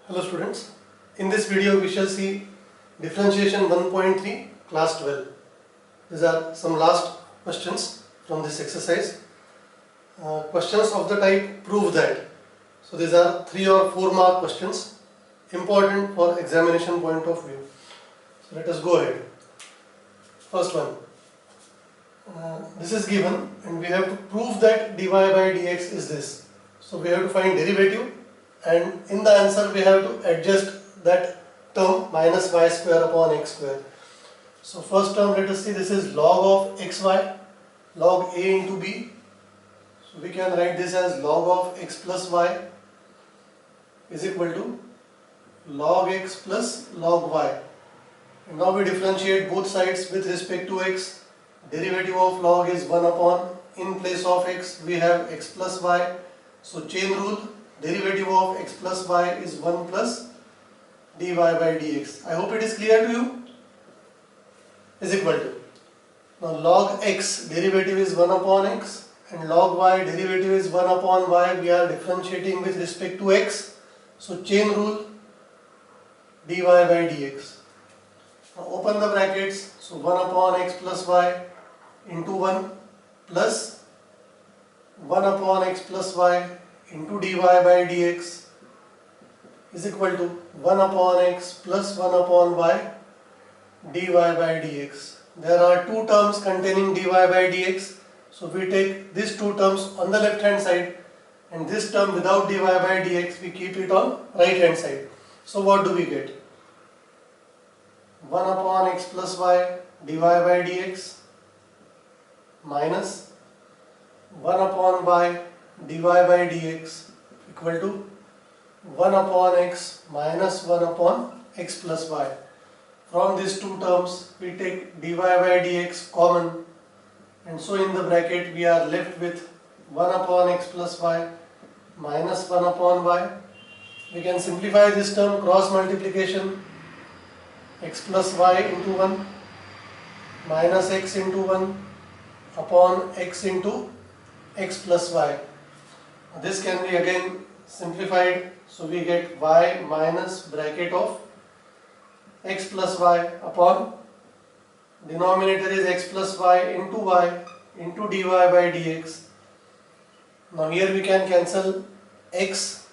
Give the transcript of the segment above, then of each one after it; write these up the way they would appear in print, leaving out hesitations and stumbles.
Hello students, in this video we shall see differentiation 1.3 class 12. These are some last questions from this exercise. Questions of the type prove that. So these are 3 or 4 mark questions important for examination point of view. So let us go ahead. First one. This is given and we have to prove that dy by dx is this. So we have to find derivative, and in the answer we have to adjust that term minus y square upon x square. So first term, let us see, this is log of xy, log a into b. So we can write this as log of x plus y is equal to log x plus log y. And now we differentiate both sides with respect to x. Derivative of log is 1 upon, in place of x we have x plus y. So chain rule, derivative of x plus y is 1 plus dy by dx. I hope it is clear to you. Is equal to. Now log x derivative is 1 upon x and log y derivative is 1 upon y. We are differentiating with respect to x. So chain rule, dy by dx. Now open the brackets. So 1 upon x plus y into 1 plus 1 upon x plus y into dy by dx is equal to 1 upon x plus 1 upon y dy by dx. There are two terms containing dy by dx. So we take these two terms on the left hand side and this term without dy by dx we keep it on right hand side. So what do we get? 1 upon x plus y dy by dx minus 1 upon y dy by dx equal to 1 upon x minus 1 upon x plus y. From these two terms we take dy by dx common, and so in the bracket we are left with 1 upon x plus y minus 1 upon y. We can simplify this term, cross multiplication, x plus y into 1 minus x into 1 upon x into x plus y. This can be again simplified, so we get y minus bracket of x plus y upon denominator is x plus y into dy by dx. Now here we can cancel x,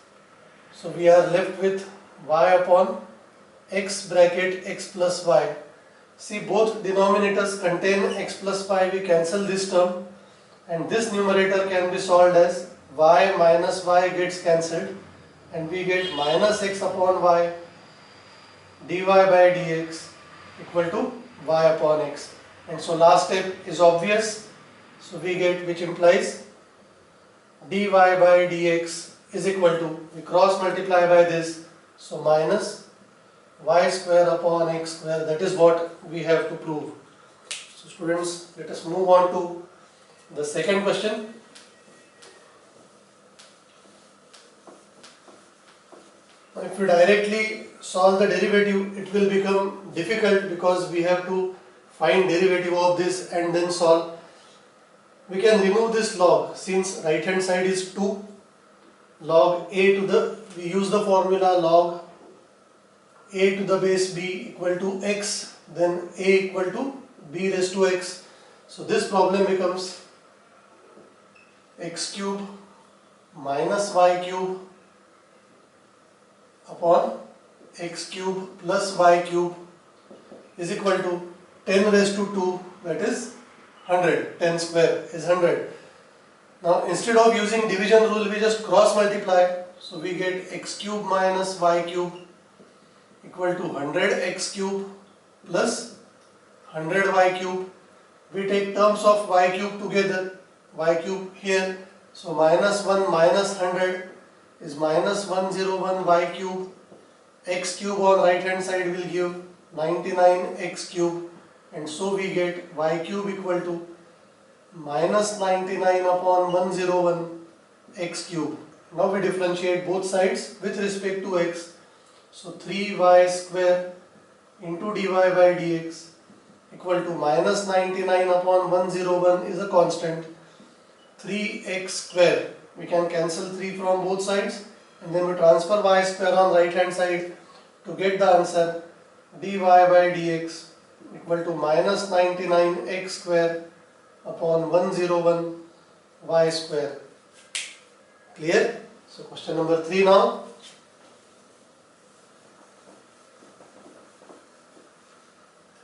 so we are left with y upon x bracket x plus y. See, both denominators contain x plus y, we cancel this term and this numerator can be solved as y minus y gets cancelled and we get minus x upon y dy by dx equal to y upon x. And so last step is obvious, so we get, which implies dy by dx is equal to, we cross multiply by this, so minus y square upon x square. That is what we have to prove. So students, let us move on to the second question. Now if we directly solve the derivative, it will become difficult because we have to find derivative of this and then solve. We can remove this log, since right hand side is 2, log a to the, we use the formula log a to the base b equal to x, then a equal to b raised to x. So this problem becomes x cube minus y cube upon x cube plus y cube is equal to 10 raised to 2, that is 100. 10 square is 100. Now instead of using division rule we just cross multiply, so we get x cube minus y cube equal to 100 x cube plus 100 y cube. We take terms of y cube together, y cube here, so minus 1 minus 100 is minus 101 y cube. X cube on right hand side will give 99 x cube, and so we get y cube equal to minus 99 upon 101 x cube. Now we differentiate both sides with respect to x. So 3y square into dy by dx equal to minus 99 upon 101 is a constant, 3x square. We can cancel 3 from both sides and then we transfer y square on right hand side to get the answer dy by dx equal to minus 99x square upon 101 y square. Clear? So question number 3 now.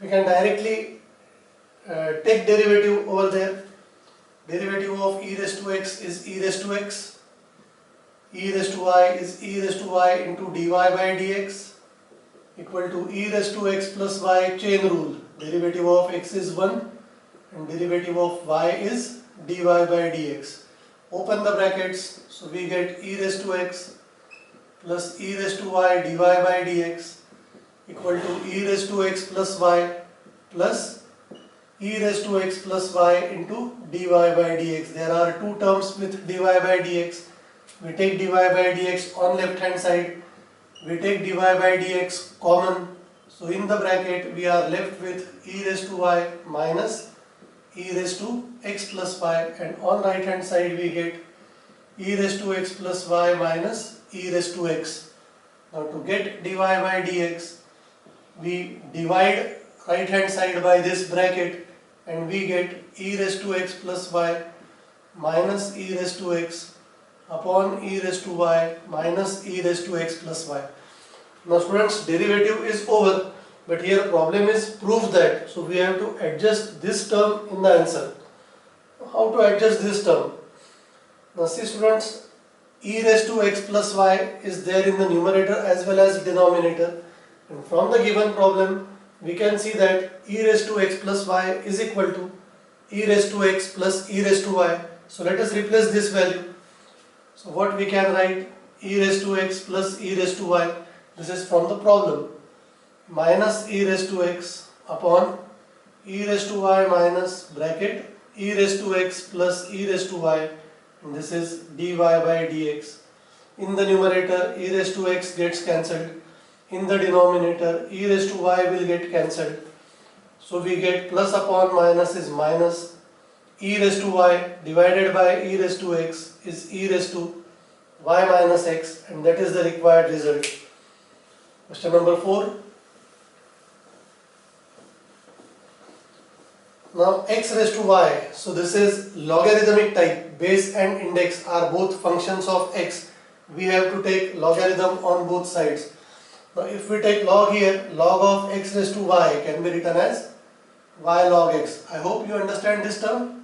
We can directly take derivative over there. Derivative of e raised to x is e raised to x. E raised to y is e raised to y into dy by dx equal to e raised to x plus y chain rule. Derivative of x is 1 and derivative of y is dy by dx. Open the brackets, so we get e raised to x plus e raised to y dy by dx equal to e raised to x plus y plus e raised to x plus y into dy by dx. There are two terms with dy by dx. We take dy by dx on left hand side. We take dy by dx common. So in the bracket we are left with e raised to y minus e raised to x plus y, and on right hand side we get e raised to x plus y minus e raised to x. Now to get dy by dx, we divide right hand side by this bracket and we get e raised to x plus y minus e raised to x upon e raised to y minus e raised to x plus y. Now students, derivative is over, but here problem is prove that. So we have to adjust this term in the answer. How to adjust this term? Now see students, e raised to x plus y is there in the numerator as well as denominator, and from the given problem we can see that e raised to x plus y is equal to e raised to x plus e raised to y. So let us replace this value. So what we can write, e raised to x plus e raised to y, this is from the problem, minus e raised to x upon e raised to y minus bracket e raised to x plus e raised to y, and this is dy by dx. In the numerator e raised to x gets cancelled. In the denominator e raised to y will get cancelled. So we get plus upon minus is minus, e raised to y divided by e raised to x is e raised to y minus x, and that is the required result. Question number 4. Now x raised to y, so this is logarithmic type. Base and index are both functions of x. We have to take logarithm on both sides. Now if we take log here, log of x raised to y can be written as y log x. I hope you understand this term.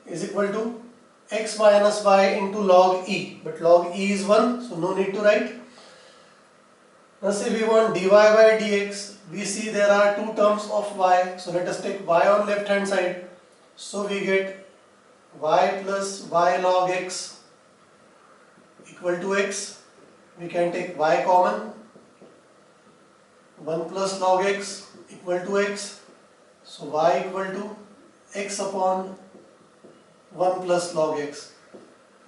Is equal to x minus y into log e, but log e is 1, so no need to write. Now see, we want dy by dx. We see there are two terms of y, so let us take y on left hand side. So we get y plus y log x equal to x. We can take y common, 1 plus log x equal to x. So y equal to x upon 1 plus log x.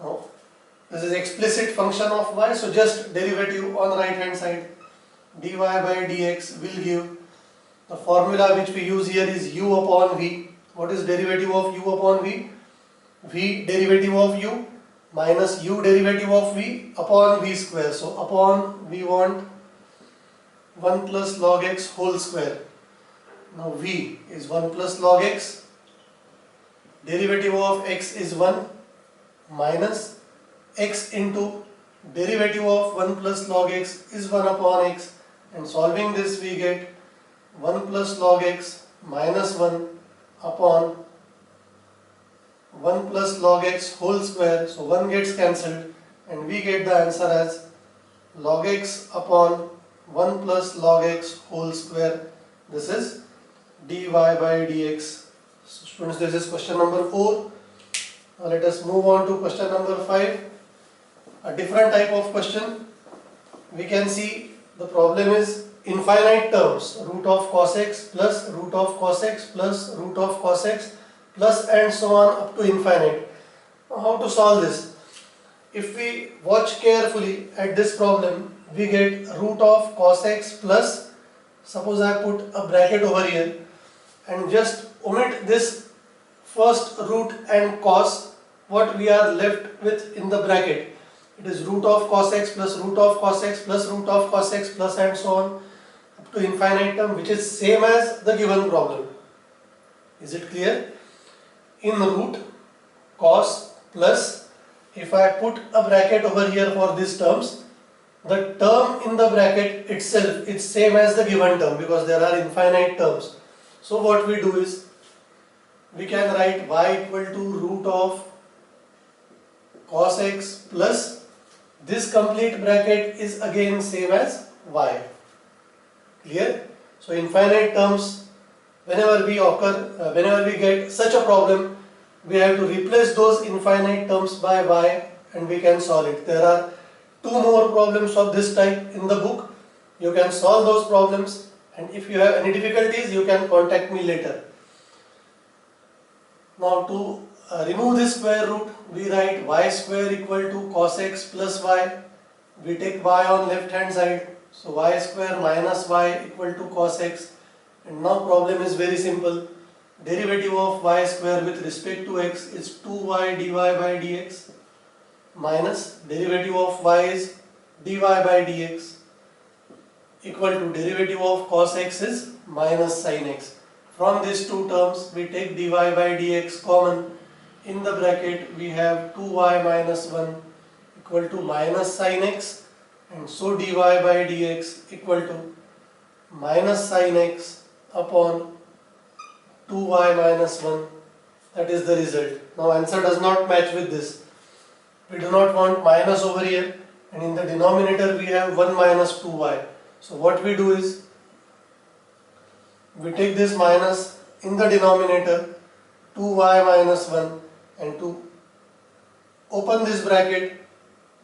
Now this is explicit function of y, so just derivative on right hand side, dy by dx will give, the formula which we use here is u upon v. What is derivative of u upon v? V derivative of u minus u derivative of v upon v square. So upon we want 1 plus log x whole square. Now v is 1 plus log x, derivative of x is 1 minus x into derivative of 1 plus log x is 1 upon x, and solving this we get 1 plus log x minus 1 upon 1 plus log x whole square. So 1 gets cancelled and we get the answer as log x upon 1 plus log x whole square. This is dy by dx. So students, this is question number 4. Now let us move on to question number 5. A different type of question. We can see the problem is infinite terms, root of cos x plus root of cos x plus root of cos x plus and so on up to infinite. Now how to solve this? If we watch carefully at this problem, we get root of cos x plus, suppose I put a bracket over here and just omit this first root and cos, what we are left with in the bracket. it is root of cos x plus root of cos x plus root of cos x plus and so on up to infinite term, which is same as the given problem. Is it clear? In root cos plus, if I put a bracket over here for these terms, the term in the bracket itself is same as the given term because there are infinite terms. So what we do is, we can write y equal to root of cos x plus this complete bracket is again same as y. Clear? So infinite terms, whenever we get such a problem, we have to replace those infinite terms by y and we can solve it. There are two more problems of this type in the book. You can solve those problems, and if you have any difficulties, you can contact me later. Now to remove this square root, we write y square equal to cos x plus y. We take y on left hand side, so y square minus y equal to cos x. And now problem is very simple. Derivative of y square with respect to x is 2y dy by dx minus derivative of y is dy by dx equal to derivative of cos x is minus sin x. From these two terms we take dy by dx common. In the bracket we have 2y minus 1 equal to minus sin x, and so dy by dx equal to minus sin x upon 2y minus 1. That is the result. Now answer does not match with this. We do not want minus over here, and in the denominator we have 1 minus 2y. So what we do is, we take this minus in the denominator 2y minus 1, and to open this bracket,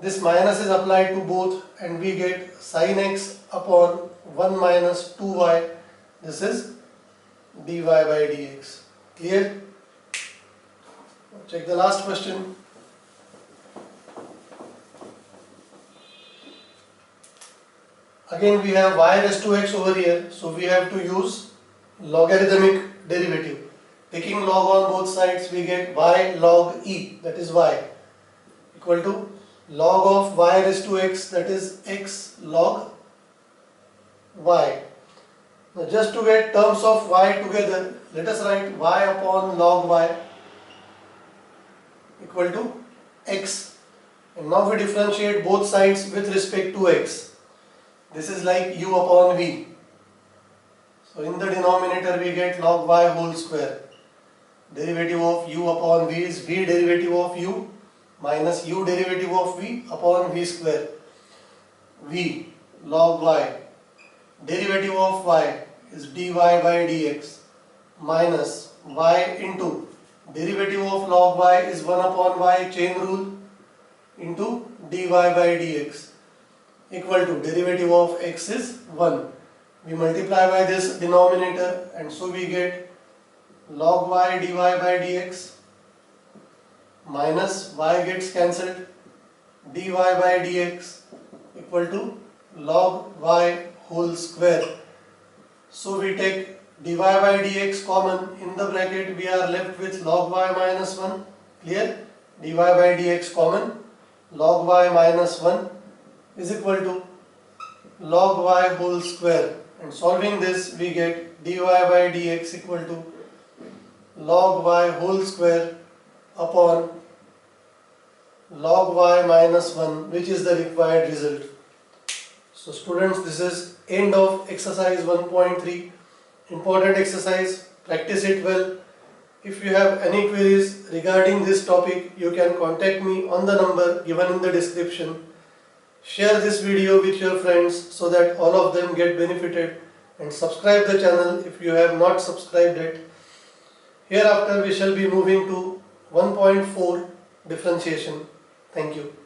this minus is applied to both and we get sin x upon 1 minus 2y. This is dy by dx. Clear? Check the last question. Again we have y raised to x over here, so we have to use logarithmic derivative. Taking log on both sides, we get y log e, that is y, equal to log of y raised to x, that is x log y. Now just to get terms of y together, let us write y upon log y equal to x. And now we differentiate both sides with respect to x. This is like u upon v. So in the denominator we get log y whole square. Derivative of u upon v is v derivative of u minus u derivative of v upon v square. V log y. Derivative of y is dy by dx minus y into derivative of log y is 1 upon y chain rule into dy by dx equal to derivative of x is 1. We multiply by this denominator, and so we get log y dy by dx minus y gets cancelled, dy by dx equal to log y whole square. So we take dy by dx common. In the bracket we are left with log y minus 1. Clear? Dy by dx common. Log y minus 1 is equal to log y whole square, and solving this we get dy by dx equal to log y whole square upon log y minus 1, which is the required result. So students, this is end of exercise 1.3. Important exercise, practice it well. If you have any queries regarding this topic, you can contact me on the number given in the description. Share this video with your friends so that all of them get benefited, and subscribe the channel if you have not subscribed it. Hereafter we shall be moving to 1.4 differentiation. Thank you.